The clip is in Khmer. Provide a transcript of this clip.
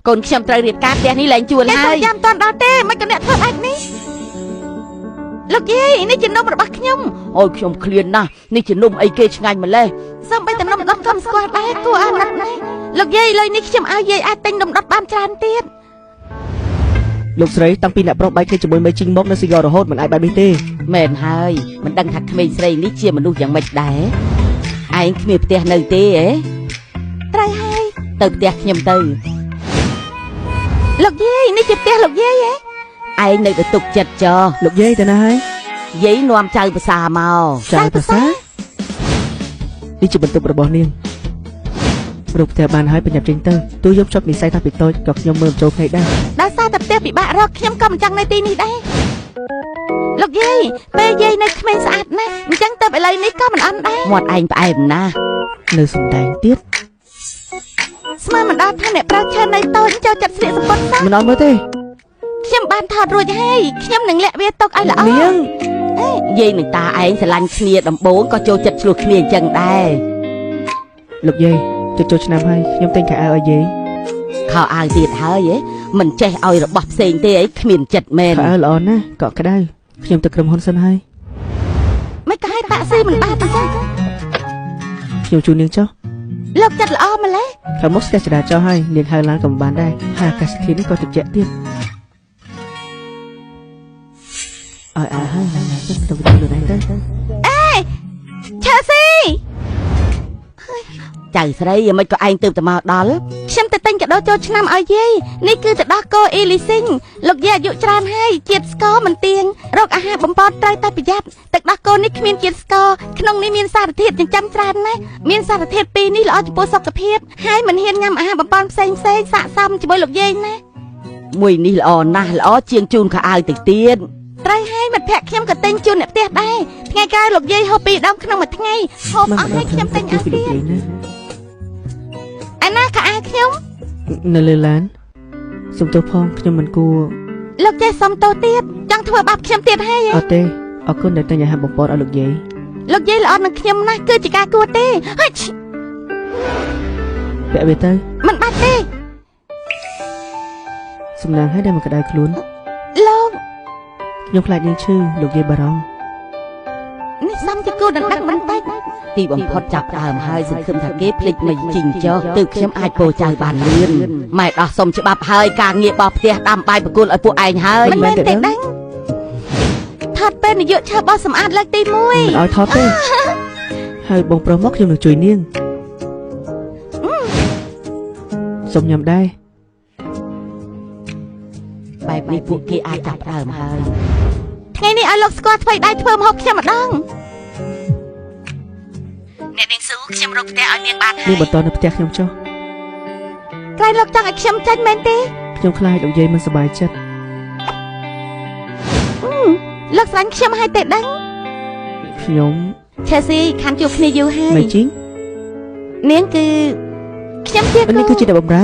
កូនខ្ញុំត្រូវរៀបការផ្ទះនេះឡើងជួនហើយចាំតាន់ដល់ទេមិនក៏អ្នកធ្វើអាចនេះលោកយាយនេះជានំរបស់ខ្ញុំអូយខ្ញុំឃ្លានណាស់នេះជានំអីគេឆ្ងាញ់ម្លេះសូម្បីតែនំដុតខ្ញុំស្គាល់ដែរគួរអាណិតណាស់លោកយាយលុយនេះខ្ញុំឲ្យយាយអាចទិញនំដុតបានច្រើនទៀតលោកស្រីតាំងពីអ្នកប្រុសបែកគ្នាជាមួយមេជីងមកនៅស៊ីយ៉ររហូតមិនអាចបែបនេះទេមែនហើយមិនដឹងថាក្មេងស្រីនេះជាមនុស្សយ៉ាងម៉េចដែរឯងគ្មានផ្ទះនៅទេហ៎ត្រូវហើយទៅផ្ទះខ្ញុំទៅលោកយាយនេះជាផ្ទះលោកយាយហ៎ឯងនៅទៅទុកចិត្តចោលោកយាយទៅណាហើយយាយនាំចៅភាសាមកចៅភាសានេះជាបន្ទប់របស់នាងរូបផ្ទះបានហើយប្រញាប់ចេញទៅទូយកជប់និស័យថាពីតូចក៏ខ្ញុំមើលចូលភ្នែកដែរដោយសារតែផ្ទះពិបាករកខ្ញុំក៏មិនចង់នៅទីនេះដែរលោកយាយពេលយាយនៅក្មេងស្អាតណាស់អញ្ចឹងទៅឥឡូវនេះក៏មិនអន់ដែរមាត់ឯងផ្អែមណាស់នៅសំដែងទៀតស្មានមិនដល់ថាអ្នកប្រើឈើនៅតូចចូលចិត្តស្លៀកសំពត់សោះមិនអត់មើលទេខ្ញុំបានថតរួចហើយខ្ញុំនឹងលាក់វាទុកឲ្យល្អនាងយាយនឹងតាឯងស្រឡាញ់គ្នាដំបូងក៏ចូលចិត្តឆ្លោះគ្នាអញ្ចឹងដែរលោកយាយចូលឆ្នាំហើយខ្ញុំទិញខោអាវឲ្យយាយខោអាវទៀតហើយមិនចេះឲ្យរបស់ផ្សេងទេអីគ្មានចិត្តមែនខោអាវល្អណាស់កក់ក្ដៅខ្ញុំទៅក្រុមហ៊ុនសិនហើយមិនក៏ឲ្យតាក់ស៊ីមិនបានទេចាខ្ញុំជូននាងចុះលោកចិត្តល្អម្ល៉េះខាងមុខស្ទះចរាចរណ៍ហើយនាងហៅឡានក៏មិនបានដែរហើយអាកាសធាតុនេះក៏ត្រជាក់ទៀតហើយទៅខ្លួនឯងទៅអេឆាស៊ីចៅស្រីយ៉ាងម៉េចក៏ឯងទើបទៅមកដល់ខ្ញុំទៅទិញកាដូចូលឆ្នាំឲ្យយាយនេះគឺទៅដោះគោអ៊ីលីស៊ីងលោកយាយអាយុច្រើនហើយជាតិស្ករមិនទៀងរកអាហារបំពន់ត្រូវតែប្រយ័ត្នទឹកដោះគោនេះគ្មានជាតិស្ករក្នុងនេះមានសារធាតុចិញ្ចឹមច្រើនណាស់មានសារធាតុពីរនេះល្អចំពោះសុខភាពហើយមិនហ៊ានញ៉ាំអាហារបំពន់ផ្សេងស័ក្តិសមជាមួយលោកយាយណាមួយនេះល្អណាស់ល្អជាងជូនខោអាវទៅទៀតត្រូវហើយមិត្តភក្តិខ្ញុំក៏ទិញជូនអ្នកផ្ទះដែរថ្ងៃក្រោយលោកយាយហូប2ដងក្នុងមួយថ្ងៃហូបអស់ហើយខ្ញុំទិញឲ្យទៀតឯណាខោអាវខ្ញុំនៅលើឡានសុំទោសផងខ្ញុំមិនគួរលោកចេះសុំទោសទៀតចង់ធ្វើបាបខ្ញុំទៀតហើយអត់ទេអរគុណដែលទិញអាហារបំពន់ឲ្យលោកយាយល្អនឹងខ្ញុំណាស់គឺជាការគួរទេហើយពាក់វាទៅមិនបាច់ទេសំណាងឲ្យដែលមកក្តៅខ្លួនលោកខ្ញុំខ្លាចនាងឈឺលោកយាយបារម្ភនេះសំជាគូដណ្ដឹងបន្តិចទីបំផុតចាប់ដើមហើយសង្ឃឹមថាគេភ្លេចមិនជីងចុះទើបខ្ញុំអាចពោចៅបានលឿនម៉ែដោះសុំច្បាប់ហើយការងារបោះផ្ទះដាំបាយប្រគល់ឲ្យពួកឯងហើយមិនមែនទេដឹងថតពេលនាយកឆើបោះសម្អាតលើកទី1មិនឲ្យថតទេហើយបងប្រុសមកខ្ញុំនឹងជួយនាងសុំញ៉ាំដែរបែបនេះពួកគេអាចចាប់ដើមហើយថ្ងៃនេះឲ្យលោកស្គាល់ធ្វើដៃធ្វើម្ហូបខ្ញុំម្ដងអ្នកនាងស៊ូខ្ញុំរកផ្ទះឲ្យនាងបានហើយនាងបន្តនៅផ្ទះខ្ញុំចុះក្រែងលោកចង់ឲ្យខ្ញុំចេញមែនទេខ្ញុំខ្លាចលោកយាយមិនសប្បាយចិត្តលោកស្រាញ់ខ្ញុំឲ្យតែដឹងខ្ញុំឆេស៊ីខានជួបគ្នាយូរហើយមិនជីងនាងគឺខ្ញុំជានេះគឺជាអ្នកបម្រើ